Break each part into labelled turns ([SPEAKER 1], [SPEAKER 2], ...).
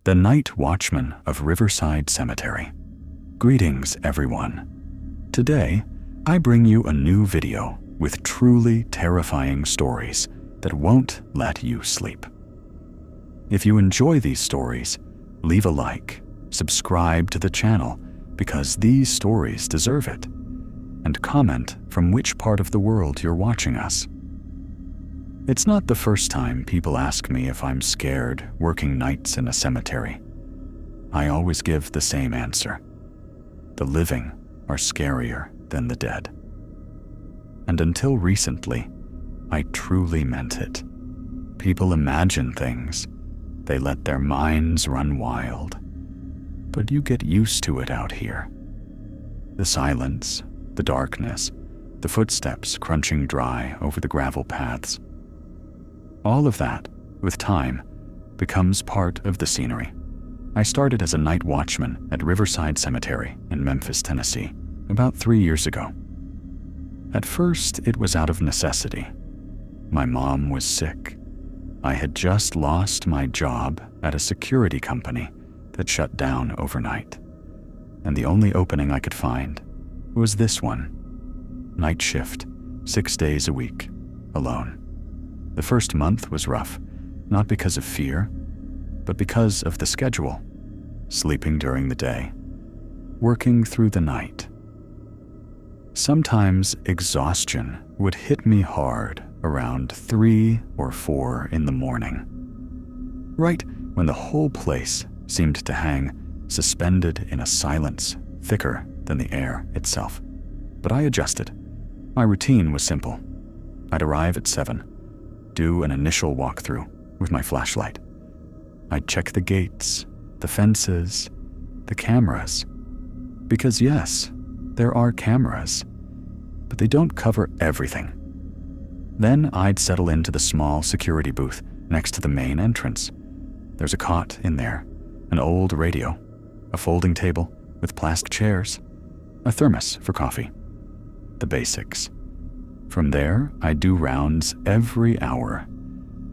[SPEAKER 1] the Night Watchman of Riverside Cemetery. Greetings, everyone. Today, I bring you a new video with truly terrifying stories that won't let you sleep. If you enjoy these stories, leave a like, subscribe to the channel because these stories deserve it, and comment from which part of the world you're watching us. It's not the first time people ask me if I'm scared working nights in a cemetery. I always give the same answer. The living are scarier than the dead. And until recently, I truly meant it. People imagine things. They let their minds run wild. But you get used to it out here. The silence, the darkness, the footsteps crunching dry over the gravel paths. All of that, with time, becomes part of the scenery. I started as a night watchman at Riverside Cemetery in Memphis, Tennessee, about 3 years ago. At first, it was out of necessity. My mom was sick. I had just lost my job at a security company that shut down overnight, and the only opening I could find was this one. Night shift, 6 days a week, alone. The first month was rough, not because of fear, but because of the schedule. Sleeping during the day, working through the night. Sometimes exhaustion would hit me hard around 3 or 4 in the morning, right when the whole place seemed to hang suspended in a silence thicker than the air itself. But I adjusted. My routine was simple. I'd arrive at 7, do an initial walkthrough with my flashlight. I'd check the gates, the fences, the cameras. Because yes, there are cameras, but they don't cover everything. Then I'd settle into the small security booth next to the main entrance. There's a cot in there, an old radio, a folding table with plastic chairs, a thermos for coffee. The basics. From there, I do rounds every hour,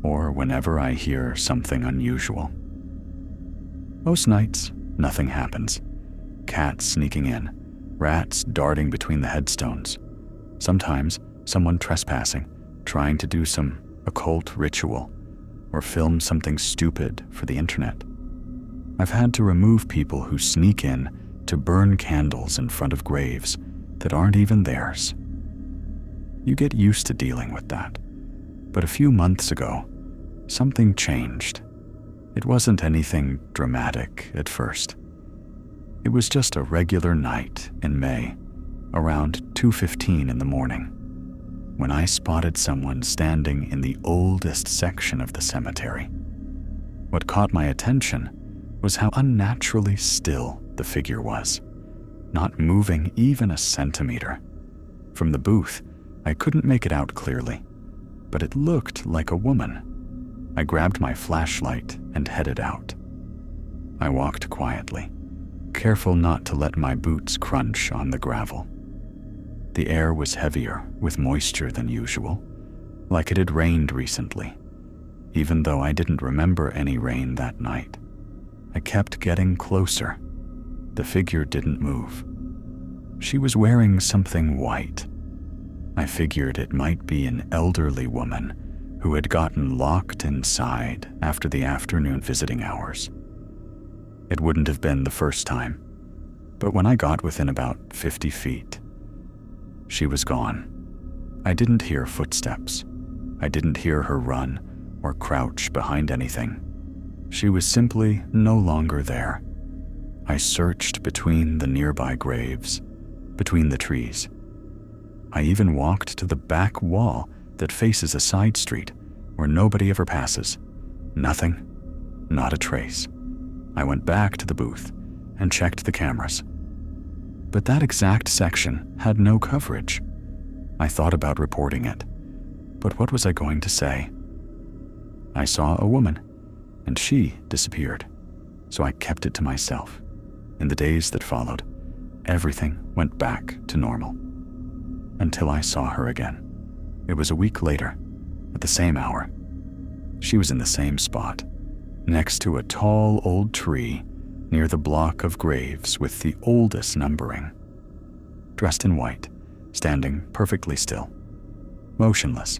[SPEAKER 1] or whenever I hear something unusual. Most nights, nothing happens. Cats sneaking in, rats darting between the headstones. Sometimes, someone trespassing, trying to do some occult ritual, or film something stupid for the internet. I've had to remove people who sneak in to burn candles in front of graves that aren't even theirs. You get used to dealing with that. But a few months ago, something changed. It wasn't anything dramatic at first. It was just a regular night in May, around 2:15 in the morning, when I spotted someone standing in the oldest section of the cemetery. What caught my attention was how unnaturally still the figure was, not moving even a centimeter. From the booth, I couldn't make it out clearly, but it looked like a woman. I grabbed my flashlight and headed out. I walked quietly, careful not to let my boots crunch on the gravel. The air was heavier with moisture than usual, like it had rained recently, even though I didn't remember any rain that night. I kept getting closer. The figure didn't move. She was wearing something white. I figured it might be an elderly woman who had gotten locked inside after the afternoon visiting hours. It wouldn't have been the first time, but when I got within about 50 feet, she was gone. I didn't hear footsteps. I didn't hear her run or crouch behind anything. She was simply no longer there. I searched between the nearby graves, between the trees. I even walked to the back wall that faces a side street where nobody ever passes. Nothing, not a trace. I went back to the booth and checked the cameras. But that exact section had no coverage. I thought about reporting it, but what was I going to say? I saw a woman, and she disappeared, so I kept it to myself. In the days that followed, everything went back to normal. Until I saw her again. It was a week later, at the same hour. She was in the same spot, next to a tall old tree near the block of graves with the oldest numbering. Dressed in white, standing perfectly still, motionless.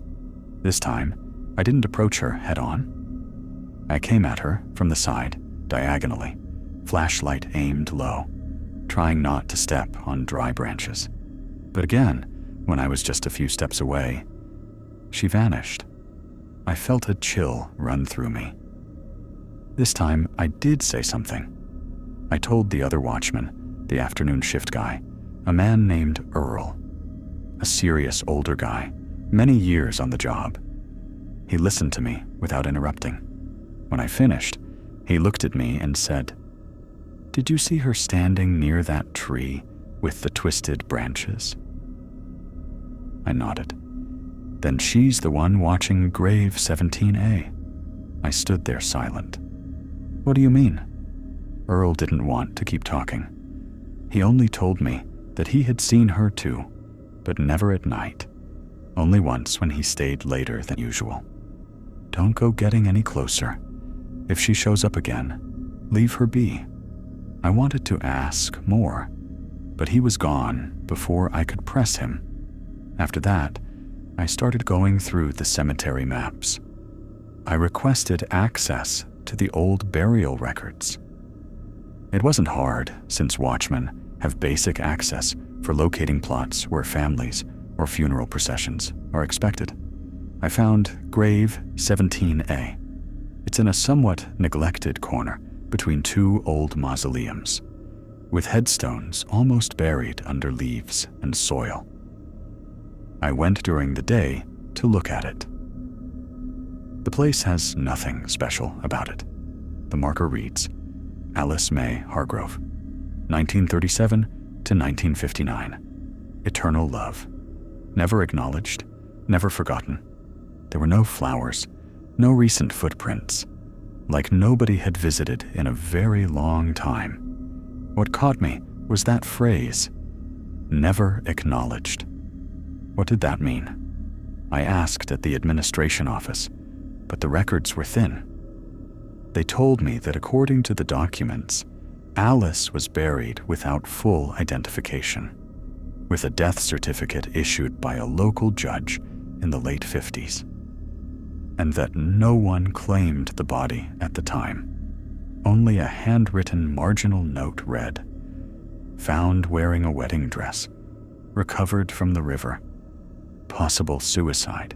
[SPEAKER 1] This time, I didn't approach her head-on. I came at her from the side, diagonally, flashlight aimed low, trying not to step on dry branches. But again, when I was just a few steps away, she vanished. I felt a chill run through me. This time, I did say something. I told the other watchman, the afternoon shift guy, a man named Earl, a serious older guy, many years on the job. He listened to me without interrupting. When I finished, he looked at me and said, "Did you see her standing near that tree with the twisted branches?" I nodded. "Then she's the one watching grave 17A. I stood there silent. "What do you mean?" Earl didn't want to keep talking. He only told me that he had seen her too, but never at night, only once when he stayed later than usual. "Don't go getting any closer. If she shows up again, leave her be." I wanted to ask more, but he was gone before I could press him. After that, I started going through the cemetery maps. I requested access to the old burial records. It wasn't hard, since watchmen have basic access for locating plots where families or funeral processions are expected. I found grave 17A. It's in a somewhat neglected corner between two old mausoleums, with headstones almost buried under leaves and soil. I went during the day to look at it. The place has nothing special about it. The marker reads, Alice May Hargrove, 1937 to 1959. Eternal love. Never acknowledged, never forgotten. There were no flowers, no recent footprints, like nobody had visited in a very long time. What caught me was that phrase, never acknowledged. What did that mean? I asked at the administration office, but the records were thin. They told me that according to the documents, Alice was buried without full identification, with a death certificate issued by a local judge in the late 50s, and that no one claimed the body at the time. Only a handwritten marginal note read, "Found wearing a wedding dress, recovered from the river, possible suicide."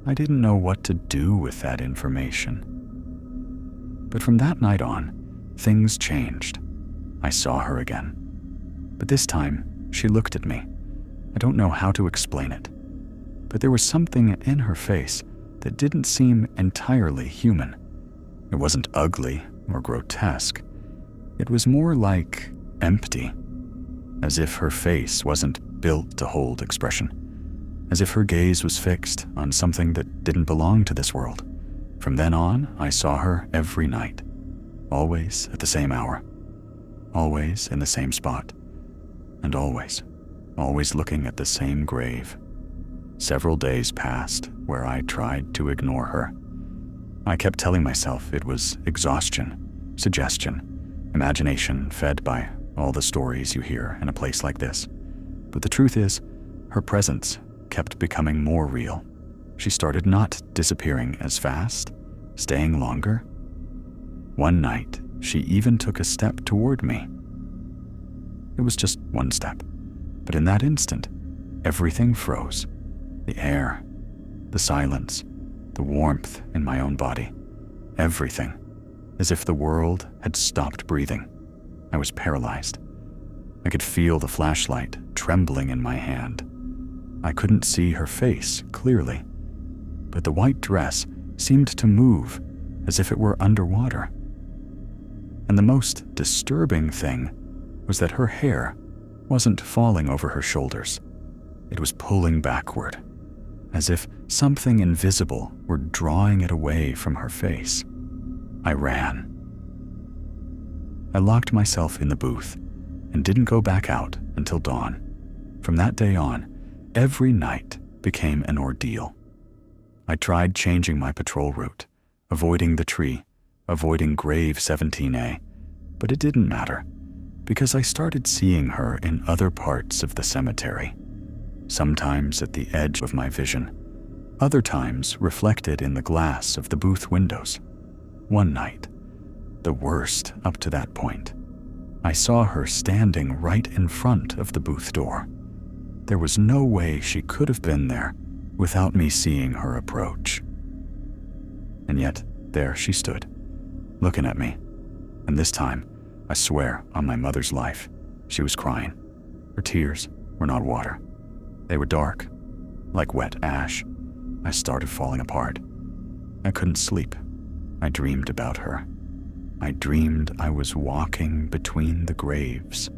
[SPEAKER 1] I didn't know what to do with that information. But from that night on, things changed. I saw her again. But this time, she looked at me. I don't know how to explain it, but there was something in her face that didn't seem entirely human. It wasn't ugly or grotesque. It was more like empty, as if her face wasn't built to hold expression, as if her gaze was fixed on something that didn't belong to this world. From then on, I saw her every night, always at the same hour, always in the same spot, and always looking at the same grave. Several days passed where I tried to ignore her. I kept telling myself it was exhaustion, suggestion, imagination fed by all the stories you hear in a place like this. But the truth is, her presence kept becoming more real. She started not disappearing as fast, staying longer. One night, she even took a step toward me. It was just one step, but in that instant, everything froze. The air, the silence, the warmth in my own body, everything, as if the world had stopped breathing. I was paralyzed. I could feel the flashlight trembling in my hand. I couldn't see her face clearly, but the white dress seemed to move as if it were underwater. And the most disturbing thing was that her hair wasn't falling over her shoulders. It was pulling backward, as if something invisible were drawing it away from her face. I ran. I locked myself in the booth and didn't go back out until dawn. From that day on, every night became an ordeal. I tried changing my patrol route, avoiding the tree, avoiding grave 17A, but it didn't matter, because I started seeing her in other parts of the cemetery, sometimes at the edge of my vision, other times reflected in the glass of the booth windows. One night, the worst up to that point, I saw her standing right in front of the booth door. There was no way she could have been there without me seeing her approach. And yet, there she stood, looking at me. And this time, I swear on my mother's life, she was crying. Her tears were not water. They were dark, like wet ash. I started falling apart. I couldn't sleep. I dreamed about her. I dreamed I was walking between the graves,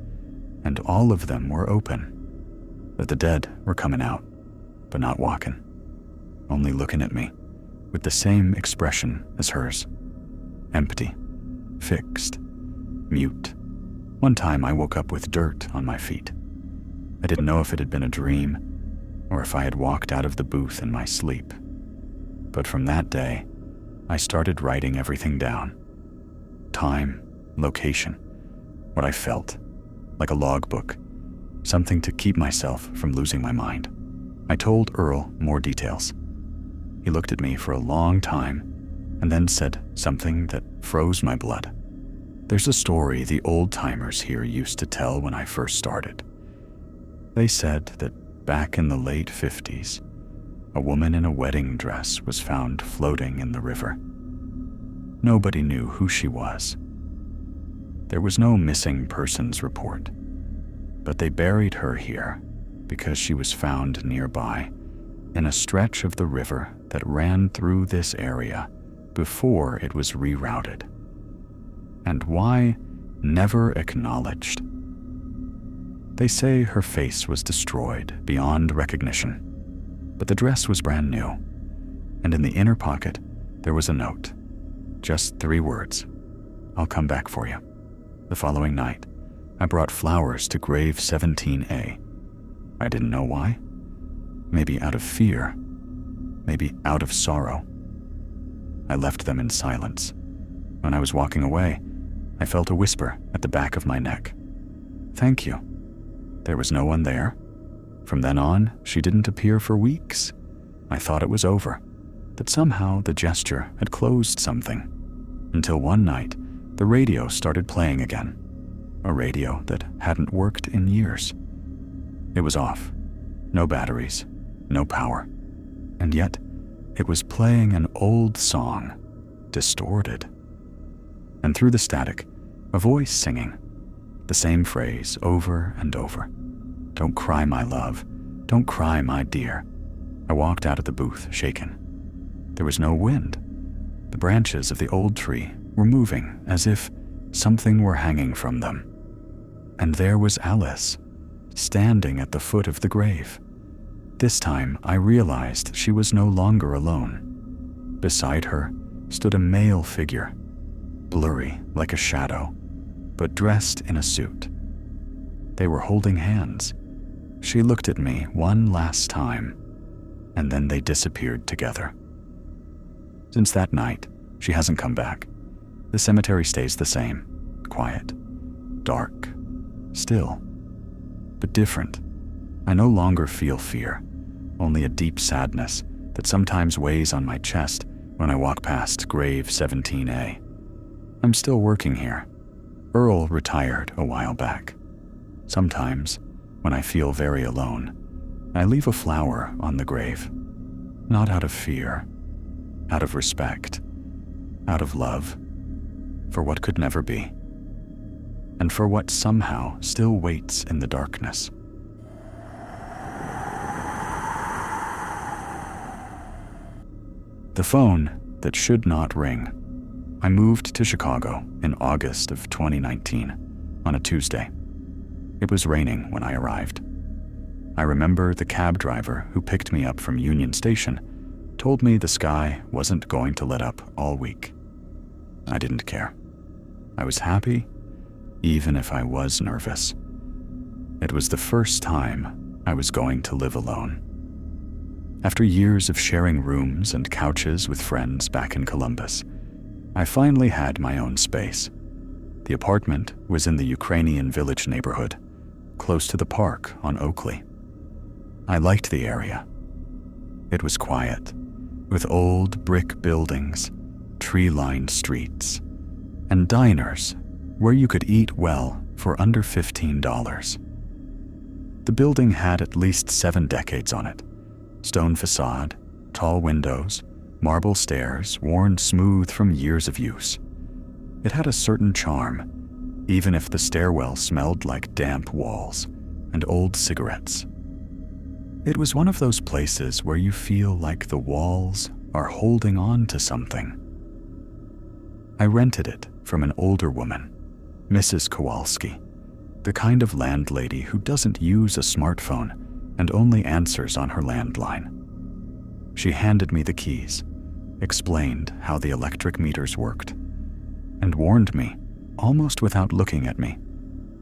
[SPEAKER 1] and all of them were open. That the dead were coming out, but not walking, only looking at me with the same expression as hers. Empty, fixed, mute. One time I woke up with dirt on my feet. I didn't know if it had been a dream or if I had walked out of the booth in my sleep. But from that day, I started writing everything down. Time, location, what I felt, like a logbook, something to keep myself from losing my mind. I told Earl more details. He looked at me for a long time and then said something that froze my blood. There's a story the old-timers here used to tell when I first started. They said that back in the late 50s, a woman in a wedding dress was found floating in the river. Nobody knew who she was. There was no missing persons report, but they buried her here because she was found nearby in a stretch of the river that ran through this area before it was rerouted. And why? Never acknowledged. They say her face was destroyed beyond recognition, but the dress was brand new, and in the inner pocket there was a note. Just 3 words: "I'll come back for you." The following night, I brought flowers to grave 17A. I didn't know why. Maybe out of fear, maybe out of sorrow. I left them in silence. When I was walking away, I felt a whisper at the back of my neck. "Thank you." There was no one there. From then on, she didn't appear for weeks. I thought it was over, that somehow the gesture had closed something. Until one night, the radio started playing again. A radio that hadn't worked in years. It was off. No batteries, no power. And yet, it was playing an old song, distorted. And through the static, a voice singing, the same phrase over and over. "Don't cry, my love. Don't cry, my dear." I walked out of the booth, shaken. There was no wind. The branches of the old tree were moving as if something were hanging from them. And there was Alice, standing at the foot of the grave. This time, I realized she was no longer alone. Beside her stood a male figure, blurry like a shadow, but dressed in a suit. They were holding hands. She looked at me one last time, and then they disappeared together. Since that night, she hasn't come back. The cemetery stays the same, quiet, dark, still, but different. I no longer feel fear, only a deep sadness that sometimes weighs on my chest when I walk past grave 17A. I'm still working here. Earl retired a while back. Sometimes, when I feel very alone, I leave a flower on the grave, not out of fear, out of respect, out of love, for what could never be, and for what somehow still waits in the darkness. The phone that should not ring. I moved to Chicago in August of 2019 on a Tuesday. It was raining when I arrived. I remember the cab driver who picked me up from Union Station told me the sky wasn't going to let up all week. I didn't care. I was happy, even if I was nervous. It was the first time I was going to live alone. After years of sharing rooms and couches with friends back in Columbus, I finally had my own space. The apartment was in the Ukrainian Village neighborhood, close to the park on Oakley. I liked the area. It was quiet, with old brick buildings, tree-lined streets, and diners where you could eat well for under $15. The building had at least 7 decades on it. Stone facade, tall windows, marble stairs worn smooth from years of use. It had a certain charm, even if the stairwell smelled like damp walls and old cigarettes. It was one of those places where you feel like the walls are holding on to something. I rented it from an older woman, Mrs. Kowalski, the kind of landlady who doesn't use a smartphone and only answers on her landline. She handed me the keys, explained how the electric meters worked, and warned me, almost without looking at me,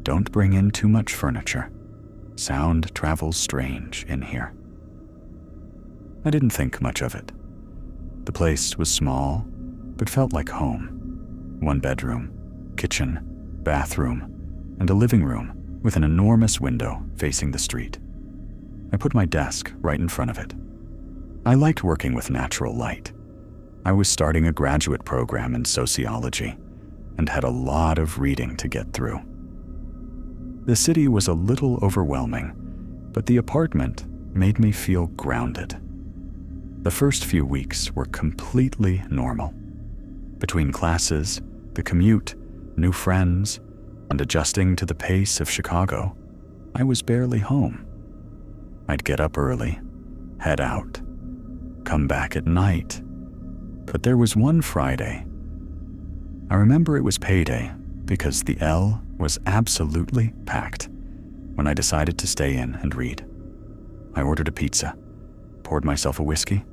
[SPEAKER 1] don't bring in too much furniture. Sound travels strange in here. I didn't think much of it. The place was small, but felt like home. 1 bedroom, kitchen, bathroom, and a living room with an enormous window facing the street. I put my desk right in front of it. I liked working with natural light. I was starting a graduate program in sociology and had a lot of reading to get through. The city was a little overwhelming, but the apartment made me feel grounded. The first few weeks were completely normal. Between classes, the commute, new friends, and adjusting to the pace of Chicago, I was barely home. I'd get up early, head out, come back at night. But there was one Friday. I remember it was payday because the L was absolutely packed when I decided to stay in and read. I ordered a pizza, poured myself a whiskey,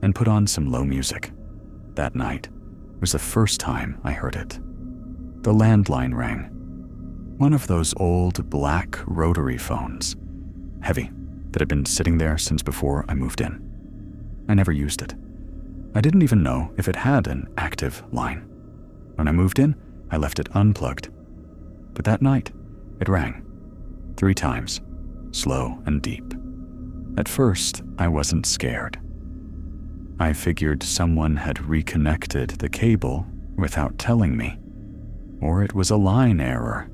[SPEAKER 1] and put on some low music. That night was the first time I heard it. The landline rang. One of those old black rotary phones, heavy, that had been sitting there since before I moved in. I never used it. I didn't even know if it had an active line. When I moved in, I left it unplugged. But that night, it rang 3 times, slow and deep. At first, I wasn't scared. I figured someone had reconnected the cable without telling me, or it was a line error.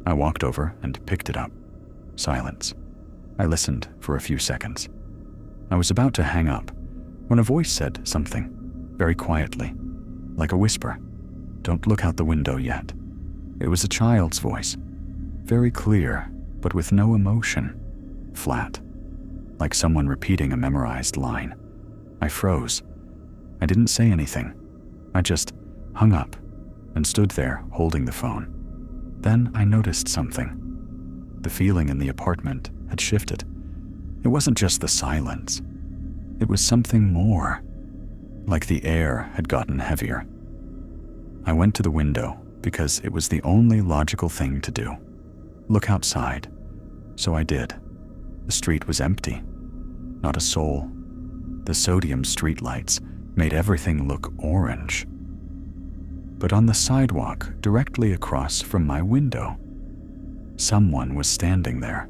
[SPEAKER 1] I walked over and picked it up. Silence. I listened for a few seconds. I was about to hang up when a voice said something, very quietly, like a whisper. Don't look out the window yet. It was a child's voice, very clear, but with no emotion, flat, like someone repeating a memorized line. I froze. I didn't say anything. I just hung up and stood there holding the phone. Then I noticed something. The feeling in the apartment had shifted. It wasn't just the silence. It was something more, like the air had gotten heavier. I went to the window because it was the only logical thing to do. Look outside. So I did. The street was empty. Not a soul. The sodium streetlights made everything look orange. But on the sidewalk directly across from my window, someone was standing there.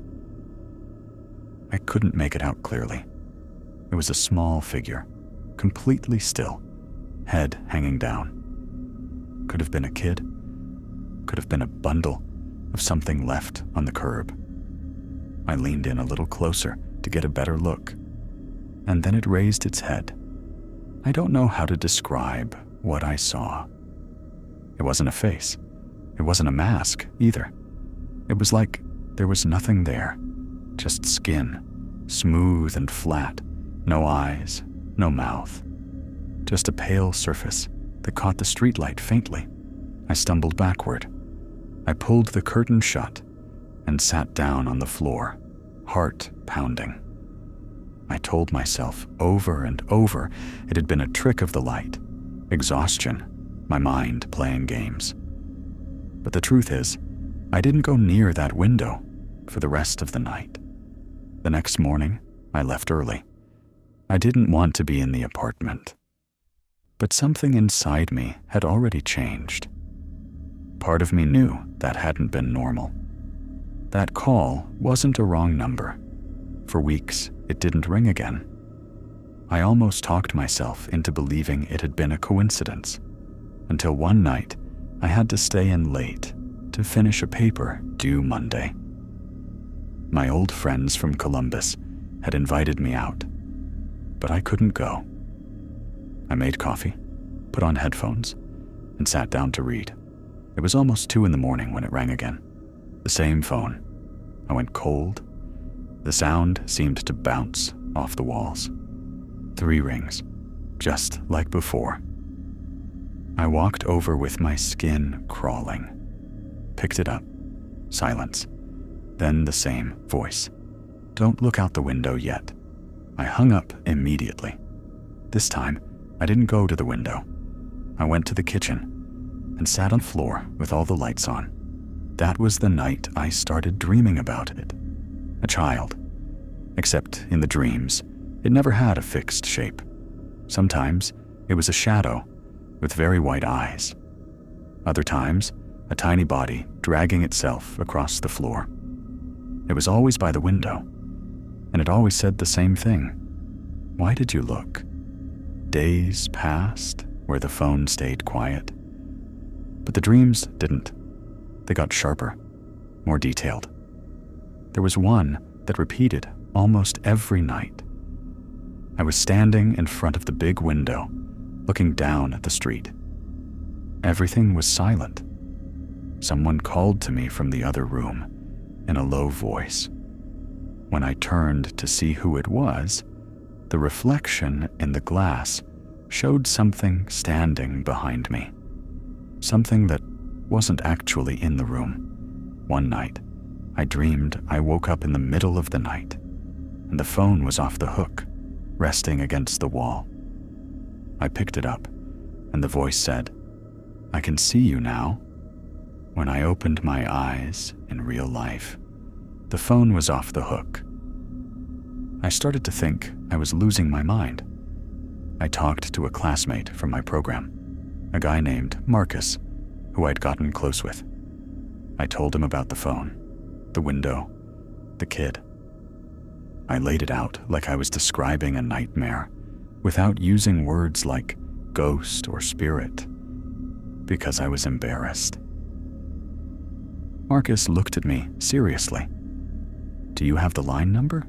[SPEAKER 1] I couldn't make it out clearly. It was a small figure, completely still, head hanging down. Could have been a kid. Could have been a bundle of something left on the curb. I leaned in a little closer to get a better look, and then it raised its head. I don't know how to describe what I saw. It wasn't a face. It wasn't a mask either. It was like there was nothing there, just skin, smooth and flat, no eyes, no mouth, just a pale surface that caught the streetlight faintly. I stumbled backward. I pulled the curtain shut and sat down on the floor, heart pounding. I told myself over and over it had been a trick of the light, exhaustion, my mind playing games. But the truth is, I didn't go near that window for the rest of the night. The next morning, I left early. I didn't want to be in the apartment. But something inside me had already changed. Part of me knew that hadn't been normal. That call wasn't a wrong number. For weeks, it didn't ring again. I almost talked myself into believing it had been a coincidence, until one night I had to stay in late to finish a paper due Monday. My old friends from Columbus had invited me out, but I couldn't go. I made coffee, put on headphones, and sat down to read. It was almost 2 a.m. when it rang again. The same phone. I went cold. The sound seemed to bounce off the walls. 3 rings, just like before. I walked over with my skin crawling. Picked it up. Silence. Then the same voice. "Don't look out the window yet." I hung up immediately. This time, I didn't go to the window. I went to the kitchen and sat on the floor with all the lights on. That was the night I started dreaming about it. A child. Except in the dreams, it never had a fixed shape. Sometimes it was a shadow with very white eyes. Other times, a tiny body dragging itself across the floor. It was always by the window, and it always said the same thing. "Why did you look?" Days passed where the phone stayed quiet. But the dreams didn't. They got sharper, more detailed. There was one that repeated almost every night. I was standing in front of the big window, looking down at the street. Everything was silent. Someone called to me from the other room in a low voice. When I turned to see who it was, the reflection in the glass showed something standing behind me. Something that wasn't actually in the room. One night, I dreamed I woke up in the middle of the night, and the phone was off the hook, resting against the wall. I picked it up, and the voice said, "I can see you now." When I opened my eyes in real life, the phone was off the hook. I started to think I was losing my mind. I talked to a classmate from my program, a guy named Marcus, who I'd gotten close with. I told him about the phone, the window, the kid. I laid it out like I was describing a nightmare, without using words like ghost or spirit, because I was embarrassed. Marcus looked at me seriously. "Do you have the line number?"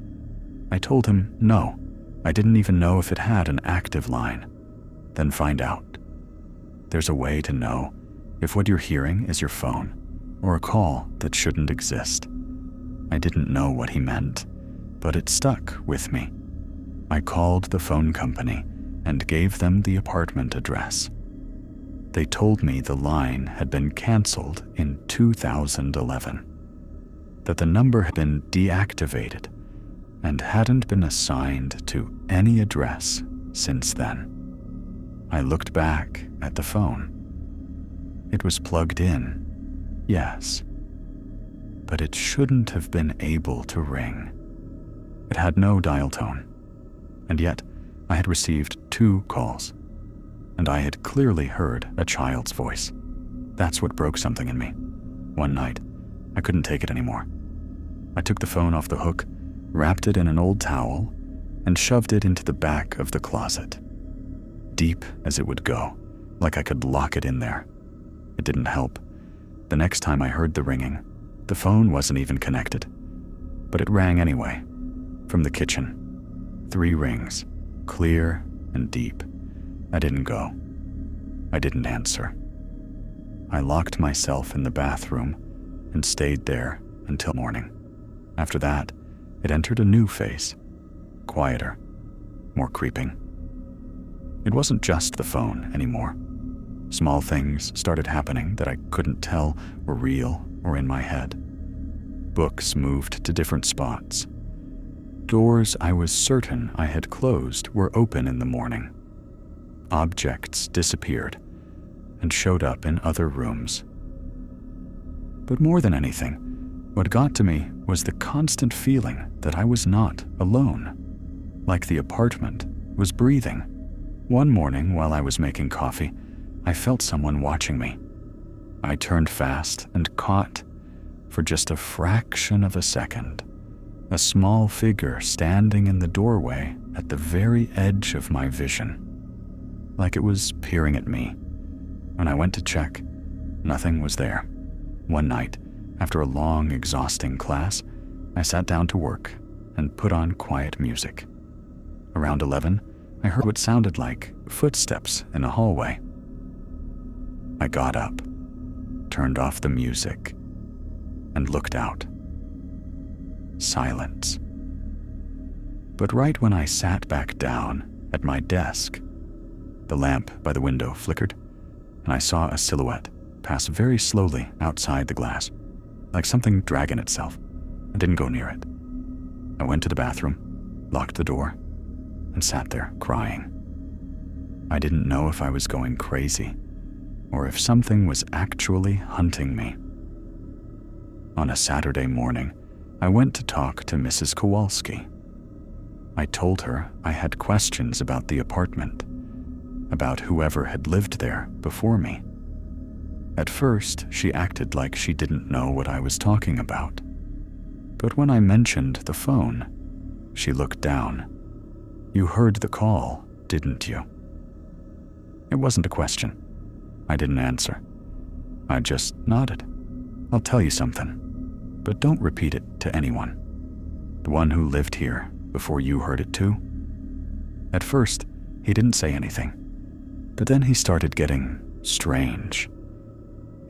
[SPEAKER 1] I told him no. I didn't even know if it had an active line. "Then find out. There's a way to know if what you're hearing is your phone or a call that shouldn't exist." I didn't know what he meant, but it stuck with me. I called the phone company and gave them the apartment address. They told me the line had been canceled in 2011, that the number had been deactivated and hadn't been assigned to any address since then. I looked back at the phone. It was plugged in, yes, but it shouldn't have been able to ring. It had no dial tone, and yet I had received 2 calls, and I had clearly heard a child's voice. That's what broke something in me. One night, I couldn't take it anymore. I took the phone off the hook, wrapped it in an old towel, and shoved it into the back of the closet. Deep as it would go, like I could lock it in there. It didn't help. The next time I heard the ringing, the phone wasn't even connected. But it rang anyway, from the kitchen. 3 rings, clear and deep. I didn't go. I didn't answer. I locked myself in the bathroom and stayed there until morning. After that, it entered a new phase, quieter, more creeping. It wasn't just the phone anymore. Small things started happening that I couldn't tell were real or in my head. Books moved to different spots. Doors I was certain I had closed were open in the morning. Objects disappeared and showed up in other rooms. But more than anything, what got to me was the constant feeling that I was not alone, like the apartment was breathing, One morning while I was making coffee, I felt someone watching me. I turned fast and caught, for just a fraction of a second, a small figure standing in the doorway at the very edge of my vision, like it was peering at me. When I went to check, nothing was there. One night, after a long, exhausting class, I sat down to work and put on quiet music. Around 11, I heard what sounded like footsteps in a hallway. I got up, turned off the music, and looked out. Silence. But right when I sat back down at my desk, the lamp by the window flickered, and I saw a silhouette pass very slowly outside the glass, like something dragging itself. I didn't go near it. I went to the bathroom, locked the door, and sat there crying. I didn't know if I was going crazy or if something was actually hunting me. On a Saturday morning, I went to talk to Mrs. Kowalski. I told her I had questions about the apartment, about whoever had lived there before me. At first, she acted like she didn't know what I was talking about. But when I mentioned the phone, she looked down. "You heard the call, didn't you?" It wasn't a question. I didn't answer. I just nodded. "I'll tell you something, but don't repeat it to anyone. The one who lived here before you heard it too." At first, he didn't say anything, but then he started getting strange.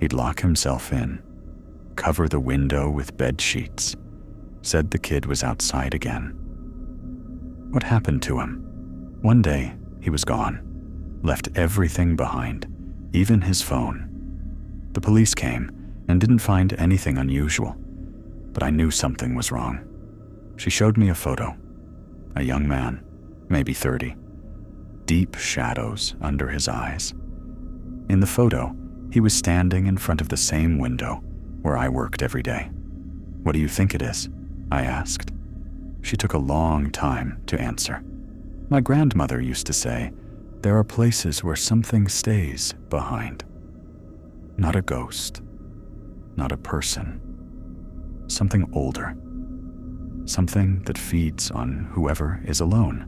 [SPEAKER 1] He'd lock himself in, cover the window with bed sheets, said the kid was outside again. What happened to him? One day, he was gone, left everything behind, even his phone. The police came and didn't find anything unusual, but I knew something was wrong. She showed me a photo. A young man, maybe 30, deep shadows under his eyes. In the photo, he was standing in front of the same window where I worked every day. "What do you think it is?" I asked. She took a long time to answer. "My grandmother used to say, there are places where something stays behind. Not a ghost, not a person. Something older. Something that feeds on whoever is alone.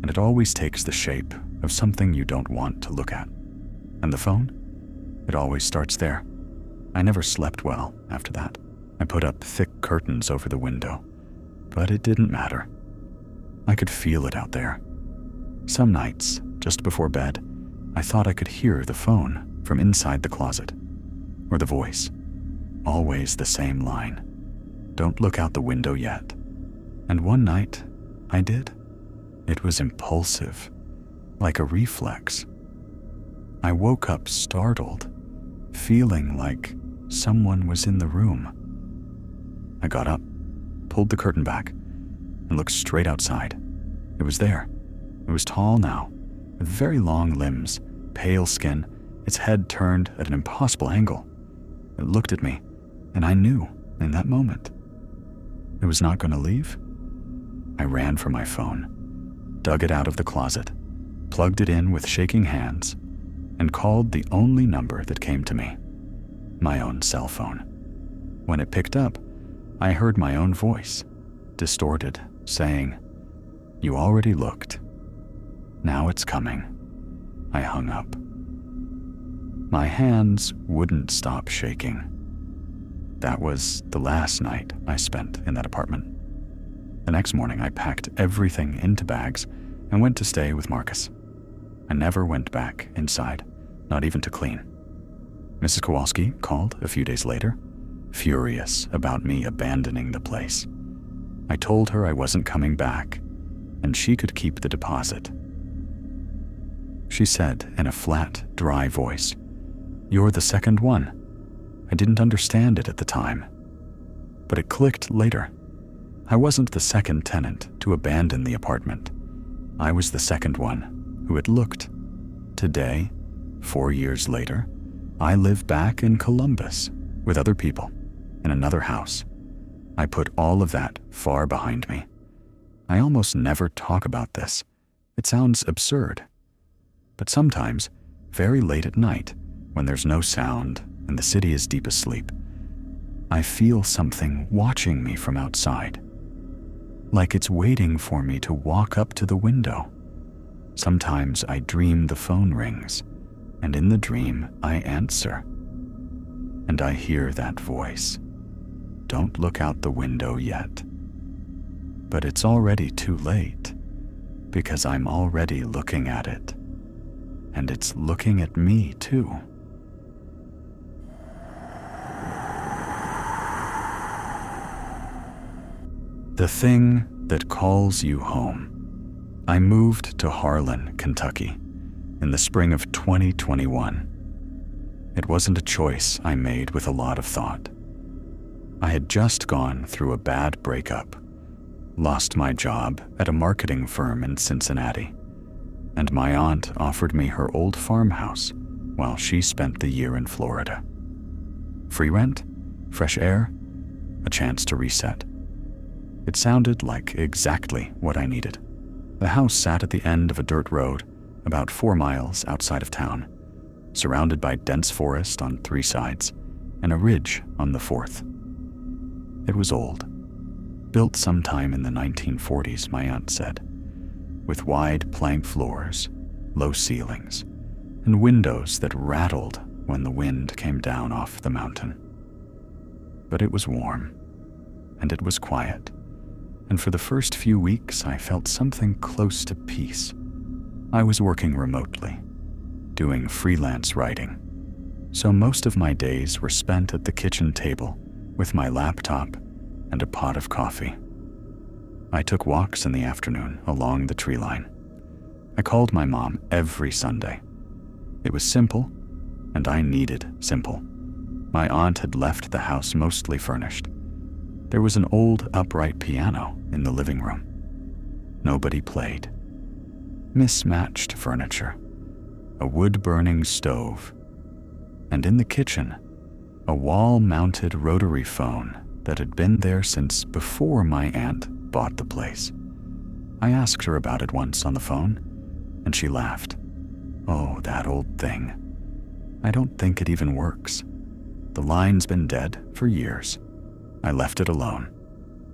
[SPEAKER 1] And it always takes the shape of something you don't want to look at. And the phone? It always starts there. I never slept well after that. I put up thick curtains over the window, but it didn't matter. I could feel it out there. Some nights, just before bed, I thought I could hear the phone from inside the closet, or the voice, always the same line, 'Don't look out the window yet.' And one night, I did. It was impulsive, like a reflex. I woke up startled, feeling like someone was in the room. I got up, pulled the curtain back, and looked straight outside. It was there. It was tall now, with very long limbs, pale skin, its head turned at an impossible angle. It looked at me, and I knew in that moment it was not going to leave. I ran for my phone, dug it out of the closet, plugged it in with shaking hands, and called the only number that came to me, my own cell phone. When it picked up, I heard my own voice, distorted, saying, "You already looked. Now it's coming." I hung up. My hands wouldn't stop shaking. That was the last night I spent in that apartment. The next morning, I packed everything into bags and went to stay with Marcus. I never went back inside, not even to clean. Mrs. Kowalski called a few days later, furious about me abandoning the place. I told her I wasn't coming back, and she could keep the deposit. She said in a flat, dry voice, "You're the second one." I didn't understand it at the time, but it clicked later. I wasn't the second tenant to abandon the apartment. I was the second one who had looked. Today, 4 years later, I live back in Columbus with other people in another house. I put all of that far behind me. I almost never talk about this. It sounds absurd, But sometimes, very late at night, when there's no sound and the city is deep asleep, I feel something watching me from outside, like it's waiting for me to walk up to the window. Sometimes I dream the phone rings, and in the dream I answer. And I hear that voice. Don't look out the window yet. But it's already too late, because I'm already looking at it. And it's looking at me too. The thing that calls you home. I moved to Harlan, Kentucky, in the spring of 2021. It wasn't a choice I made with a lot of thought. I had just gone through a bad breakup, lost my job at a marketing firm in Cincinnati, and my aunt offered me her old farmhouse while she spent the year in Florida. Free rent, fresh air, a chance to reset. It sounded like exactly what I needed. The house sat at the end of a dirt road about 4 miles outside of town, surrounded by dense forest on 3 sides and a ridge on the 4th. It was old, built sometime in the 1940s, my aunt said, with wide plank floors, low ceilings, and windows that rattled when the wind came down off the mountain. But it was warm, and it was quiet, and for the first few weeks I felt something close to peace. I was working remotely, doing freelance writing, so most of my days were spent at the kitchen table with my laptop and a pot of coffee. I took walks in the afternoon along the tree line. I called my mom every Sunday. It was simple, and I needed simple. My aunt had left the house mostly furnished. There was an old upright piano in the living room. Nobody played. Mismatched furniture, a wood-burning stove, and in the kitchen, a wall-mounted rotary phone that had been there since before my aunt bought the place. I asked her about it once on the phone, and she laughed. Oh, that old thing. I don't think it even works. The line's been dead for years. I left it alone.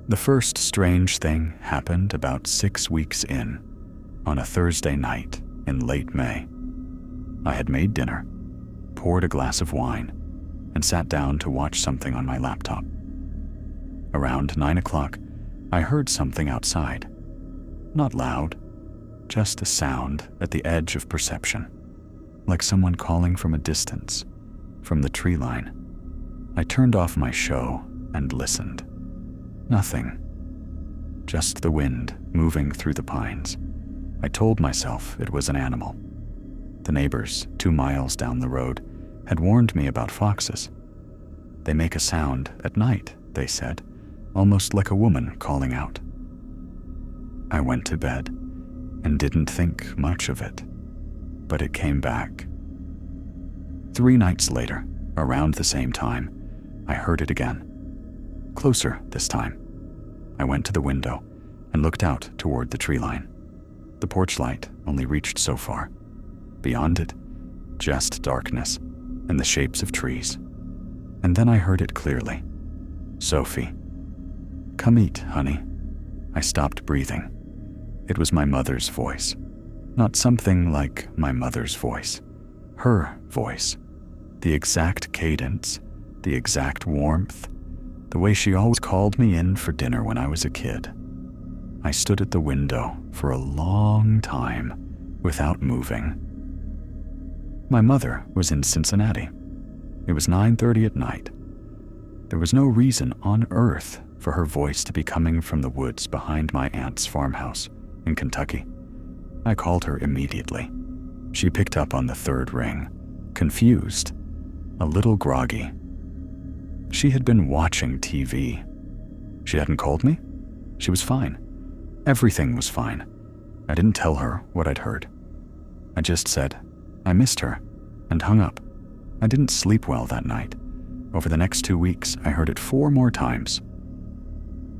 [SPEAKER 1] The first strange thing happened about 6 weeks in, on a Thursday night in late May. I had made dinner, poured a glass of wine, and sat down to watch something on my laptop. Around 9 o'clock, I heard something outside. Not loud, just a sound at the edge of perception, like someone calling from a distance, from the tree line. I turned off my show and listened. Nothing. Just the wind moving through the pines. I told myself it was an animal. The neighbors 2 miles down the road had warned me about foxes. They make a sound at night, they said, almost like a woman calling out. I went to bed and didn't think much of it, but it came back. 3 nights later, around the same time, I heard it again. Closer this time. I went to the window and looked out toward the tree line. The porch light only reached so far. Beyond it, just darkness and the shapes of trees. And then I heard it clearly. Sophie. Come eat, honey. I stopped breathing. It was my mother's voice. Not something like my mother's voice. Her voice. The exact cadence, the exact warmth, the way she always called me in for dinner when I was a kid. I stood at the window for a long time without moving. My mother was in Cincinnati. It was 9:30 at night. There was no reason on earth for her voice to be coming from the woods behind my aunt's farmhouse in Kentucky. I called her immediately. She picked up on the 3rd ring, confused, a little groggy. She had been watching TV. She hadn't called me? She was fine. Everything was fine. I didn't tell her what I'd heard. I just said, I missed her, and hung up. I didn't sleep well that night. Over the next 2 weeks, I heard it 4 more times.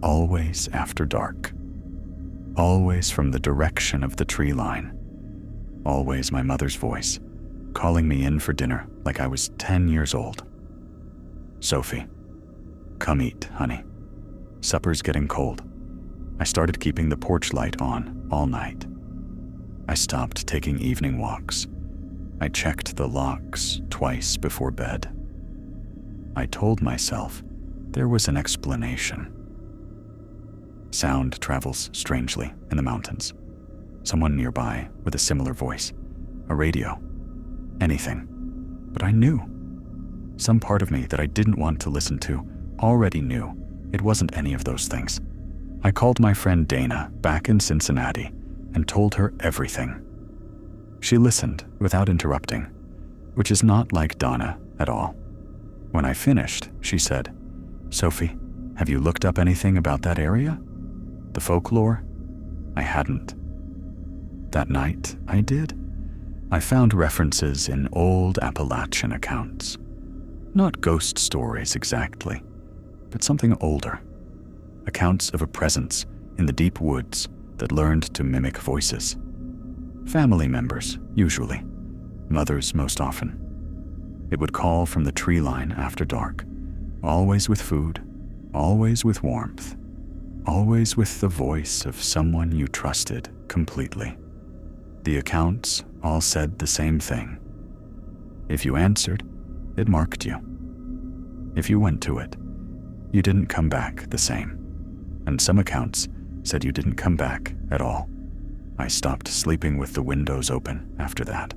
[SPEAKER 1] Always after dark. Always from the direction of the tree line. always my mother's voice, calling me in for dinner like I was 10 years old. "Sophie, come eat, honey. Supper's getting cold." I started keeping the porch light on all night. I stopped taking evening walks. I checked the locks twice before bed. I told myself there was an explanation. Sound travels strangely in the mountains. Someone nearby with a similar voice, a radio, anything. But I knew. Some part of me that I didn't want to listen to already knew it wasn't any of those things. I called my friend Dana back in Cincinnati and told her everything. She listened without interrupting, which is not like Donna at all. When I finished, she said, "Sophie, have you looked up anything about that area? The folklore?" I hadn't. That night, I did. I found references in old Appalachian accounts. Not ghost stories exactly, but something older. Accounts of a presence in the deep woods that learned to mimic voices. Family members, usually. Mothers most often. It would call from the tree line after dark, always with food, always with warmth, always with the voice of someone you trusted completely. The accounts all said the same thing. If you answered, it marked you. If you went to it, you didn't come back the same. And some accounts said you didn't come back at all. I stopped sleeping with the windows open after that.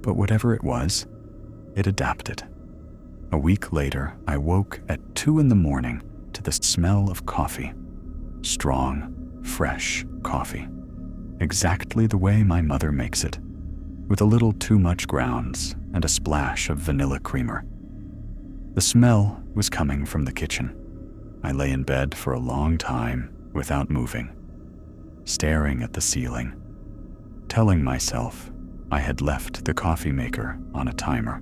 [SPEAKER 1] But whatever it was, it adapted. A week later, I woke at 2 a.m. to the smell of coffee. Strong, fresh coffee. Exactly the way my mother makes it, with a little too much grounds and a splash of vanilla creamer. The smell was coming from the kitchen. I lay in bed for a long time without moving, staring at the ceiling, telling myself I had left the coffee maker on a timer.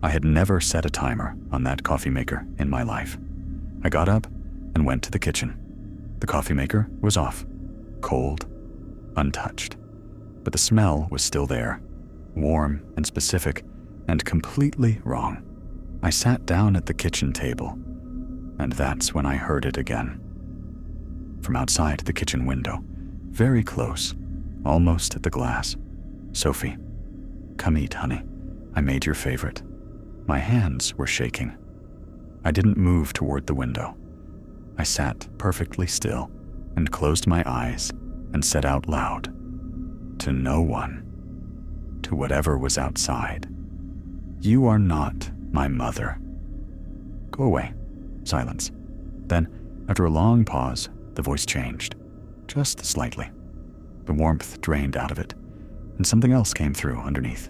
[SPEAKER 1] I had never set a timer on that coffee maker in my life. I got up and went to the kitchen. The coffee maker was off, cold, untouched, but the smell was still there, warm and specific and completely wrong. I sat down at the kitchen table, and that's when I heard it again. From outside the kitchen window, very close, almost at the glass. "Sophie, come eat, honey. I made your favorite." My hands were shaking. I didn't move toward the window. I sat perfectly still and closed my eyes and said out loud, to no one, to whatever was outside, "You are not my mother." "Go away." Silence. Then, after a long pause, the voice changed, just slightly. The warmth drained out of it, and something else came through underneath.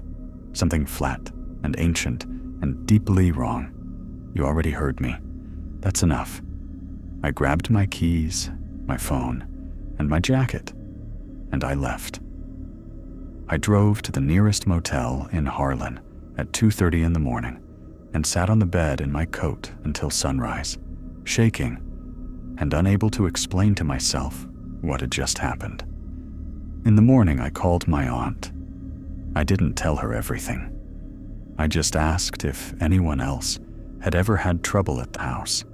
[SPEAKER 1] Something flat and ancient and deeply wrong. "You already heard me. That's enough." I grabbed my keys, my phone, and my jacket, and I left. I drove to the nearest motel in Harlan at 2:30 in the morning and sat on the bed in my coat until sunrise, shaking and unable to explain to myself what had just happened. In the morning, I called my aunt. I didn't tell her everything. I just asked if anyone else had ever had trouble at the house,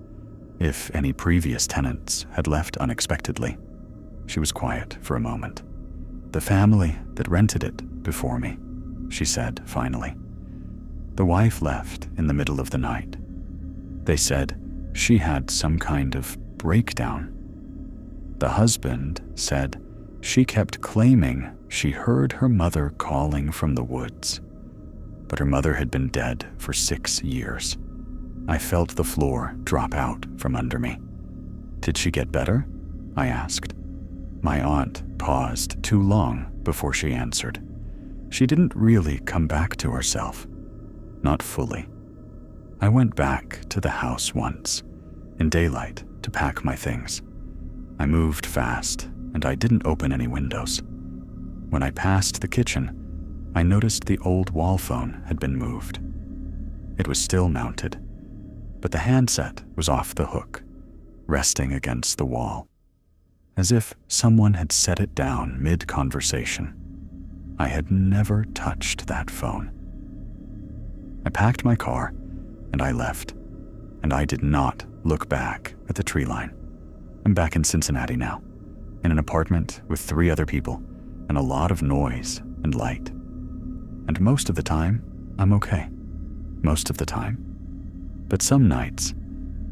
[SPEAKER 1] if any previous tenants had left unexpectedly. She was quiet for a moment. "The family that rented it before me," she said finally. "The wife left in the middle of the night. They said she had some kind of breakdown. The husband said she kept claiming she heard her mother calling from the woods, but her mother had been dead for 6 years. I felt the floor drop out from under me. Did she get better? I asked. My aunt paused too long before she answered. She didn't really come back to herself. Not fully. I went back to the house once, in daylight, to pack my things. I moved fast, and I didn't open any windows. When I passed the kitchen, I noticed the old wall phone had been moved. It was still mounted, but the handset was off the hook, resting against the wall, as if someone had set it down mid-conversation. I had never touched that phone. I packed my car and I left, and I did not look back at the tree line. I'm back in Cincinnati now, in an apartment with 3 other people and a lot of noise and light. And most of the time, I'm okay. Most of the time. But some nights,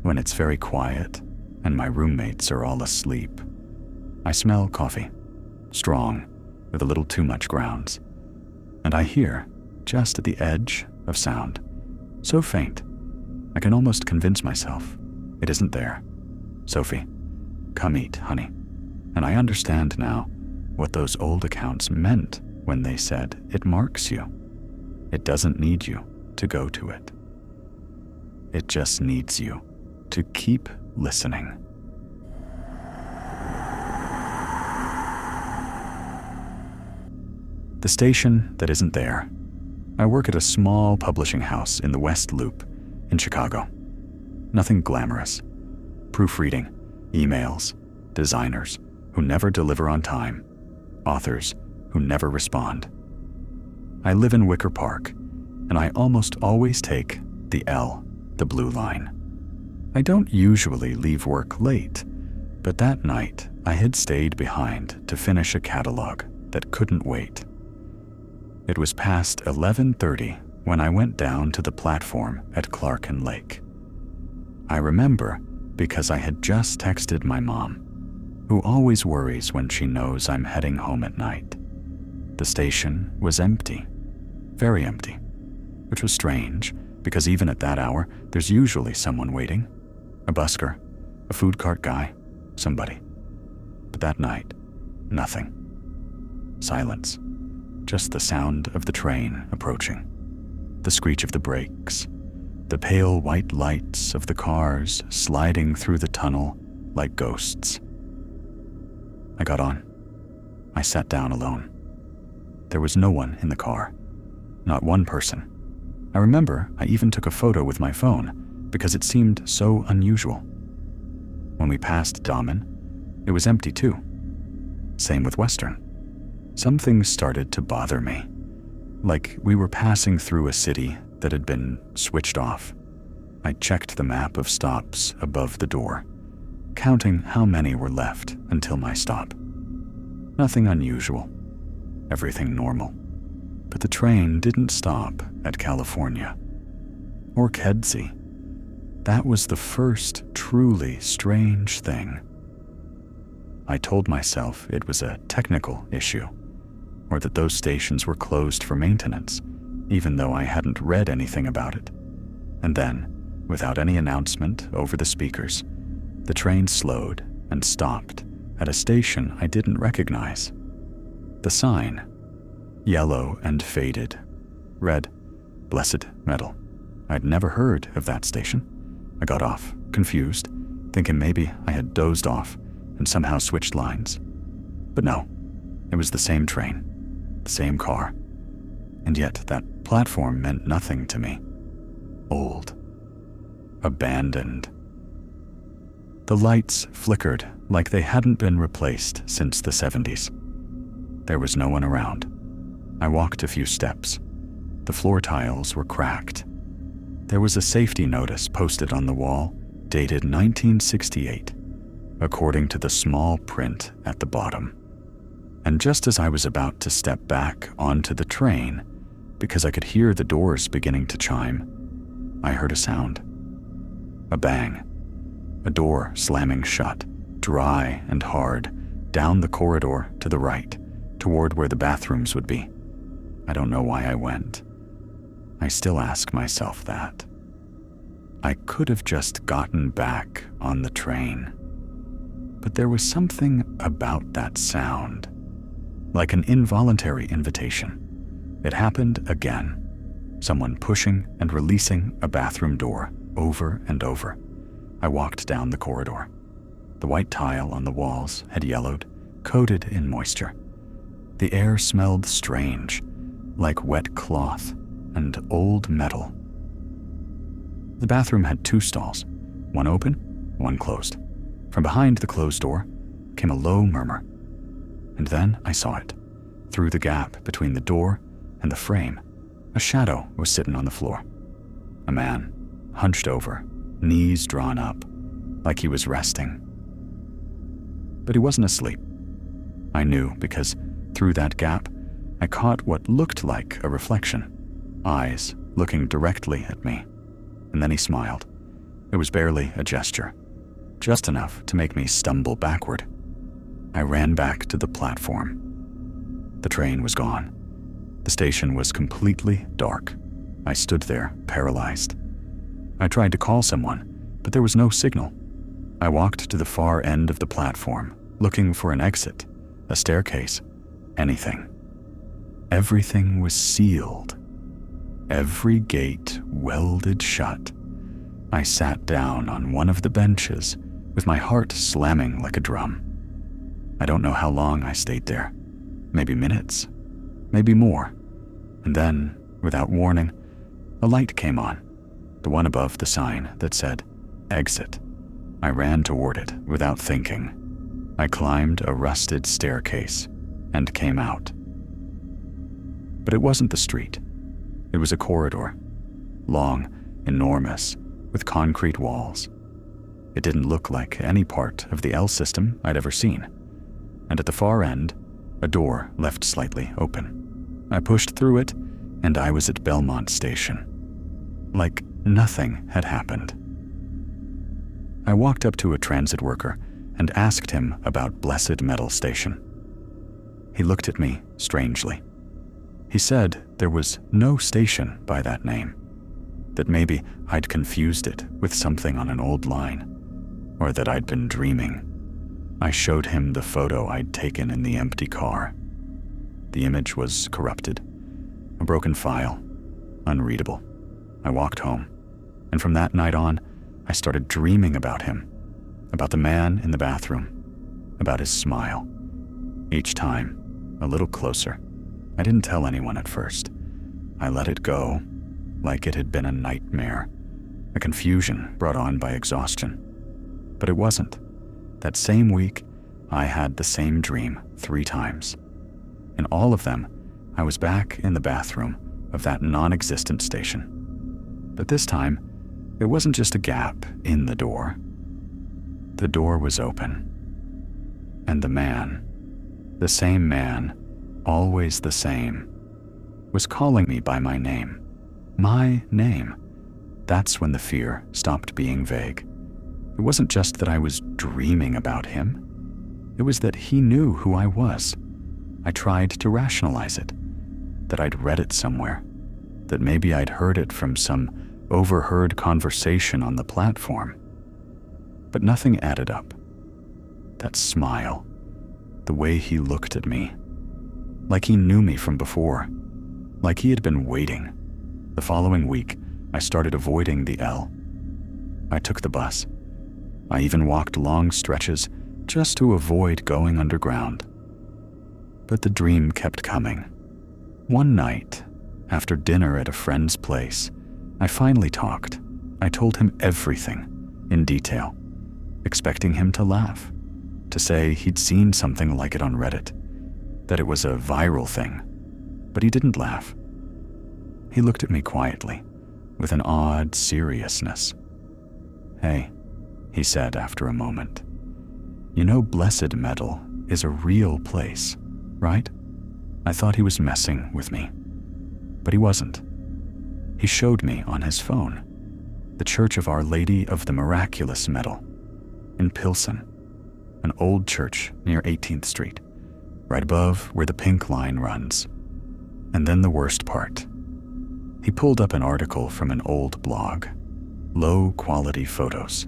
[SPEAKER 1] when it's very quiet and my roommates are all asleep, I smell coffee, strong, with a little too much grounds. And I hear, just at the edge of sound, so faint, I can almost convince myself it isn't there. Sophie, come eat, honey. And I understand now what those old accounts meant when they said it marks you. It doesn't need you to go to it. It just needs you to keep listening. The station that isn't there. I work at a small publishing house in the West Loop in Chicago. Nothing glamorous. Proofreading, emails, designers who never deliver on time, authors who never respond. I live in Wicker Park, and I almost always take the blue line. I don't usually leave work late, but that night I had stayed behind to finish a catalog that couldn't wait. It was past 11:30 when I went down to the platform at Clark and Lake. I remember because I had just texted my mom, who always worries when she knows I'm heading home at night. The station was empty, very empty, which was strange because even at that hour, there's usually someone waiting, a busker, a food cart guy, somebody. But that night, nothing. Silence. Just the sound of the train approaching, the screech of the brakes, the pale white lights of the cars sliding through the tunnel like ghosts. I got on. I sat down alone. There was no one in the car, not one person. I remember I even took a photo with my phone because it seemed so unusual. When we passed Damen, it was empty too. Same with Western. Some things started to bother me, like we were passing through a city that had been switched off. I checked the map of stops above the door, counting how many were left until my stop. Nothing unusual, everything normal. But the train didn't stop at California or Kedzie. That was the first truly strange thing. I told myself it was a technical issue, or that those stations were closed for maintenance, even though I hadn't read anything about it. And then, without any announcement over the speakers, the train slowed and stopped at a station I didn't recognize. The sign, yellow and faded, read, "Blessed Metal." I'd never heard of that station. I got off, confused, thinking maybe I had dozed off and somehow switched lines. But no, it was the same train, the same car. And yet that platform meant nothing to me. Old. Abandoned. The lights flickered like they hadn't been replaced since the 70s. There was no one around. I walked a few steps. The floor tiles were cracked. There was a safety notice posted on the wall, dated 1968, according to the small print at the bottom. And just as I was about to step back onto the train, because I could hear the doors beginning to chime, I heard a sound. A bang. A door slamming shut, dry and hard, down the corridor to the right, toward where the bathrooms would be. I don't know why I went. I still ask myself that. I could have just gotten back on the train. But there was something about that sound, like an involuntary invitation. It happened again. Someone pushing and releasing a bathroom door over and over. I walked down the corridor. The white tile on the walls had yellowed, coated in moisture. The air smelled strange, like wet cloth and old metal. The bathroom had 2 stalls, one open, one closed. From behind the closed door came a low murmur. And then I saw it. through the gap between the door and the frame, a shadow was sitting on the floor. A man, hunched over, knees drawn up, like he was resting. But he wasn't asleep. I knew because through that gap, I caught what looked like a reflection, eyes looking directly at me. And then he smiled. It was barely a gesture, just enough to make me stumble backward. I ran back to the platform. The train was gone. The station was completely dark. I stood there, paralyzed. I tried to call someone, but there was no signal. I walked to the far end of the platform, looking for an exit, a staircase, anything. Everything was sealed. Every gate welded shut. I sat down on one of the benches with my heart slamming like a drum. I don't know how long I stayed there. Maybe minutes, maybe more. And then, without warning, a light came on, the one above the sign that said, "Exit." I ran toward it without thinking. I climbed a rusted staircase and came out. But it wasn't the street. It was a corridor, long, enormous, with concrete walls. It didn't look like any part of the L system I'd ever seen. And at the far end, a door left slightly open. I pushed through it, and I was at Belmont Station. Like nothing had happened. I walked up to a transit worker and asked him about Blessed Metal Station. He looked at me strangely. He said there was no station by that name, that maybe I'd confused it with something on an old line, or that I'd been dreaming. I showed him the photo I'd taken in the empty car. The image was corrupted, a broken file, unreadable. I walked home, and from that night on, I started dreaming about him, about the man in the bathroom, about his smile. Each time, a little closer. I didn't tell anyone at first. I let it go, like it had been a nightmare, a confusion brought on by exhaustion. But it wasn't. That same week, I had the same dream 3 times. In all of them, I was back in the bathroom of that non-existent station. But this time, it wasn't just a gap in the door. The door was open. And the man, the same man, always the same, was calling me by my name. My name. That's when the fear stopped being vague. It wasn't just that I was dreaming about him. It was that he knew who I was. I tried to rationalize it, that I'd read it somewhere, that maybe I'd heard it from some overheard conversation on the platform. But nothing added up. That smile, the way he looked at me, like he knew me from before, like he had been waiting. The following week, I started avoiding the L. I took the bus. I even walked long stretches just to avoid going underground. But the dream kept coming. One night, after dinner at a friend's place, I finally talked. I told him everything, in detail, expecting him to laugh, to say he'd seen something like it on Reddit, that it was a viral thing. But he didn't laugh. He looked at me quietly, with an odd seriousness. "Hey," he said after a moment, "you know Blessed Metal is a real place, right?" I thought he was messing with me, but he wasn't. He showed me on his phone the Church of Our Lady of the Miraculous Metal in Pilsen, an old church near 18th Street, right above where the pink line runs. And then the worst part. He pulled up an article from an old blog, low-quality photos.